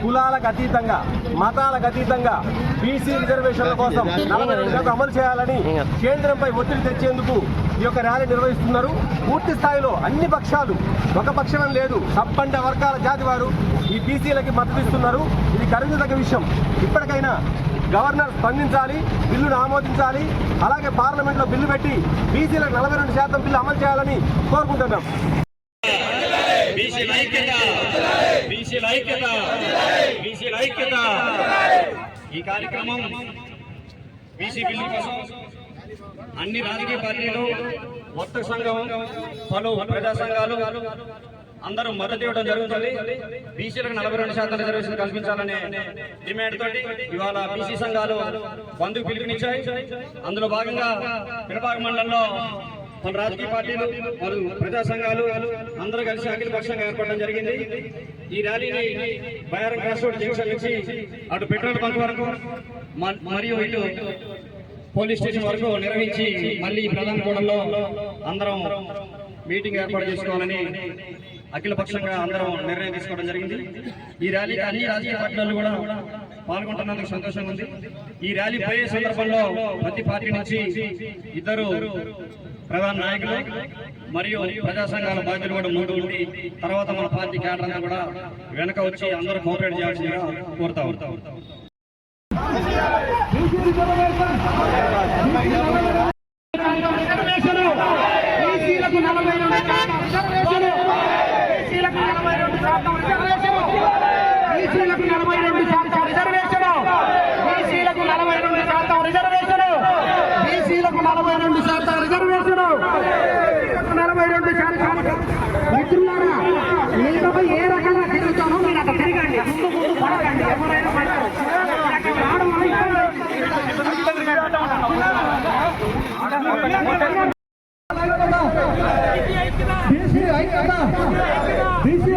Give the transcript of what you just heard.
కులాలకు అతీతంగా మతాలకు అతీతంగా బీసీ రిజర్వేషన్ల కోసం 42% అమలు చేయాలని కేంద్రంపై ఒత్తిడి తెచ్చేందుకు ఈ యొక్క ర్యాలీ నిర్వహిస్తున్నారు. పూర్తి స్థాయిలో అన్ని పక్షాలు, ఒక పక్షం లేదు, సబ్బండ వర్గాల జాతి వారు ఈ బీసీలకి మద్దతిస్తున్నారు. ఇది ఖరీదగ్గ విషయం. ఇప్పటికైనా గవర్నర్ స్పందించాలి, బిల్లును ఆమోదించాలి. అలాగే పార్లమెంట్లో బిల్లు పెట్టి బీసీలకు 42% బిల్లు అమలు చేయాలని కోరుకుంటున్నాం. ఈ కార్యక్రమం బీసీ బిల్లు కోసం అన్ని రాజకీయ పార్టీలు, వర్తక సంఘం, పలు ప్రజా సంఘాలు అందరూ మద్దతు ఇవ్వడం జరుగుతుంది. బీసీలకు 42% రిజర్వేషన్ కల్పించాలనే డిమాండ్ తోటి ఇవాళ బీసీ సంఘాలు బంద్కు పిలుపునిచ్చాయి. అందులో భాగంగా పినపాక మండలంలో మన రాజకీయ పార్టీలు, పలు ప్రజా సంఘాలు అందరూ కలిసి అఖిల పక్షంగా ఏర్పడడం జరిగింది. ఈ ర్యాలీని బయారం క్రాస్ రోడ్ జంక్షన్ నుంచి అటు పెట్రోల్ బంక్ వరకు మరియు ఇటు పోలీస్ స్టేషన్ వరకు నిర్వహించి మళ్ళీ ప్రధాన కూడల్లో అందరం మీటింగ్ ఏర్పాటు చేసుకోవాలని అఖిల పక్షంగా అందరం నిర్ణయం తీసుకోవడం జరిగింది. ఈ ర్యాలీకి అన్ని రాజకీయ పార్టీలు కూడా పాల్గొంటున్నందుకు సంతోషంగా ఉంది. ఈ ర్యాలీ పోయే సందర్భంలో ప్రతి పార్టీ నుంచి ఇద్దరు ప్రధాన నాయకులు మరియు ప్రజా సంఘాల బాధ్యులు కూడా ముందు ఉండి తర్వాత మన పార్టీ క్యాడర్ అంతా కూడా వెనక వచ్చి అందరూ కోఆపరేట్ చేయాల్సిందిగా కోరుతా ఉంటాం. మిత్రులారా, మీతో ఏ రకంగా తిరుగుతానో మీరు అక్కడ తిరగండి, ముందు ముందు పడకండి. ఎవరైనా బీసీ